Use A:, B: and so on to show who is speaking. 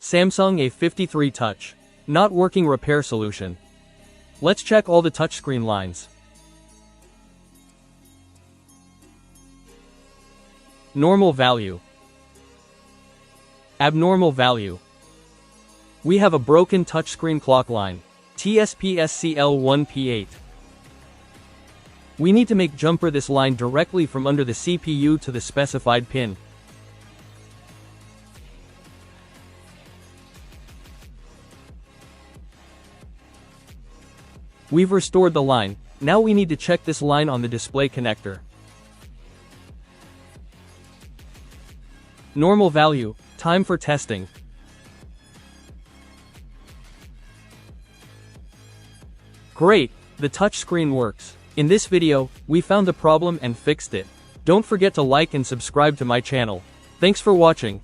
A: Samsung A53 Touch. Not working repair solution. Let's check all the touchscreen lines. Normal value. Abnormal value. We have a broken touchscreen clock line. TSPSCL1P8. We need to make jumper this line directly from under the CPU to the specified pin. We've restored the line. Now we need to check this line on the display connector. Normal value. Time for testing. Great, the touchscreen works. In this video, we found the problem and fixed it. Don't forget to like and subscribe to my channel. Thanks for watching.